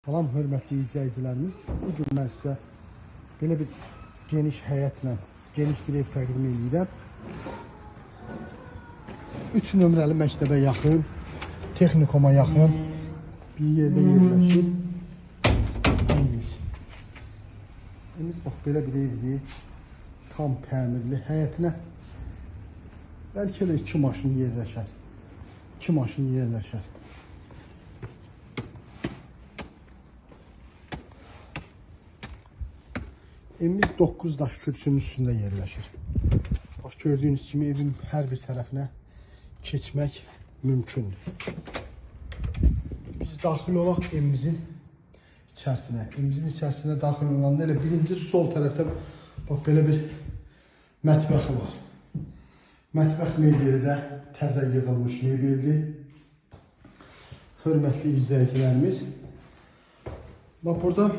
Salam hörmətli izləyicilərimiz. Bu gün mən sizə belə bir geniş həyətlə, geniş bir ev təqdim edirəm. 3 nömrəli məktəbə yaxın, texnikuma yaxın bir yerdə yerləşir. Evimiz bax belə bir evdir. Tam təmirli həyətinə. Bəlkə də 2 maşın yerləşər. 2 maşın yerləşər. Evimiz 9 daş kürsünün üstündə yerləşir. Bax, gördüyünüz kimi evin hər bir tərəfinə keçmək mümkündür. Biz daxil olaq evimizin içərisinə. Evimizin içərisinə daxil olanda elə birinci sol tərəfdə bax belə bir mətbəxi var. Mətbəx mebeli də təzə yığılmış mebeldir. Hörmətli izləyicilərimiz, bax burada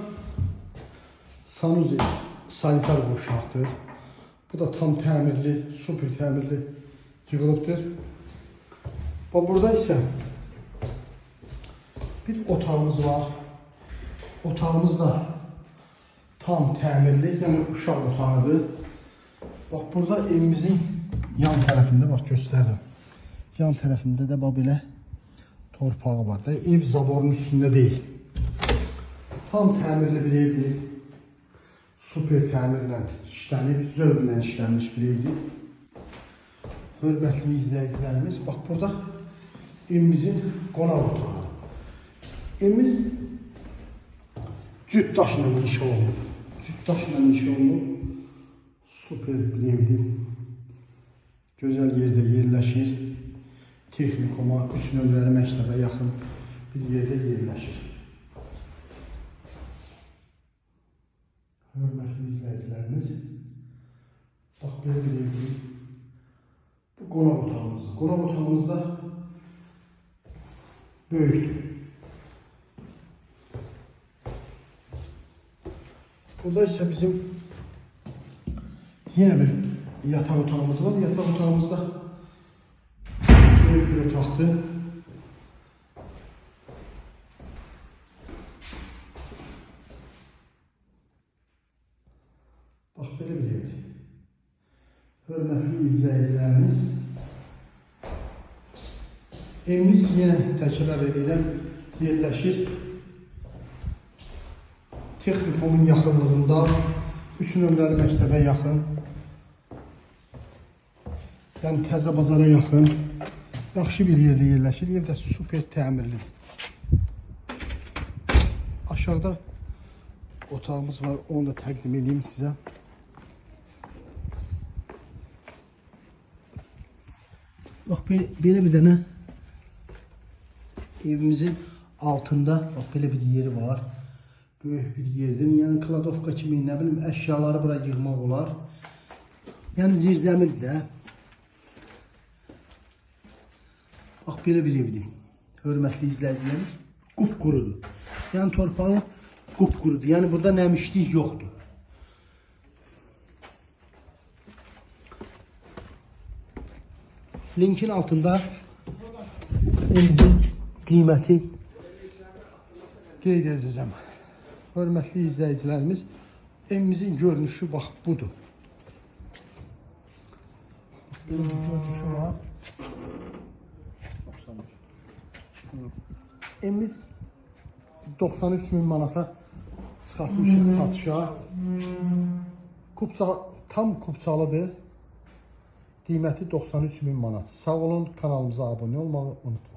sanuzi sanitar qurşaqdır. Bu da tam təmirli, super təmirli yığılıbdır. Və burada isə bir otağımız var. Otağımız da tam təmirli, yəni uşaq otağıdır. Bax, burada evimizin yan tərəfində, bax göstərirəm. Yan tərəfində də bax belə torpağı var da, ev zaborun üstündə deyil. Tam təmirli bir evdir. Super təmirlə işlənib, zövqlə işlənmiş bir evdir. Hörmətli izləyicilərimiz, bax burada evimizin qonaq otağıdır. Evimiz cüt daşla inşa olunub. Cüt daşla inşa olunub. Super bir evdir. Gözəl yerdə yerləşir. Texnikuma, 3 nömrəli məktəbə yaxın bir yerdə yerləşir. Hörmətli izləyicilərimiz, bax belə bir evdir. Bu qonaq otağımızdır. Qonaq otağımız da böyükdür. Burada isə bizim yenə bir yataq otağımız var. Yataq otağımızda böyük bir otaqdır. Bax, belə bir evdir. Hörmətli izləyicilərimiz, evimiz yenə təkrar edirəm, yerləşir. Texnikumun yaxınlığında, 3 nömrəli məktəbə yaxın, yəni təzə bazara yaxın, yaxşı bir yerdə yerləşir. Ev də super təmirlidir. Aşağıda otağımız var, onu da təqdim edeyim sizə. Bax, belə bir dənə evimizin altında bax, belə bir yeri var. Böyük bir yerdir. Yəni, kladovka kimi, nə bilim, əşyaları bura yığmaq olar. Yəni, zirzəmir də. Bax, belə bir evdir. Hörmətli izləyicilərimiz, qupqurudur. Yəni, torpağı qupqurudur. Yəni, burada nəmişlik yoxdur. Linkin altında evimizin qiyməti qeyd edəcəm. Hörmətli izləyicilərimiz, evimizin görünüşü bax budur. Böyle bir görünüşü var. Evimiz 93 min manata çıxartmışıq satışa. Tam kupçalıdır. Qiyməti 93 min manat. Sağ olun, kanalımıza abunə olmağı unutmayın.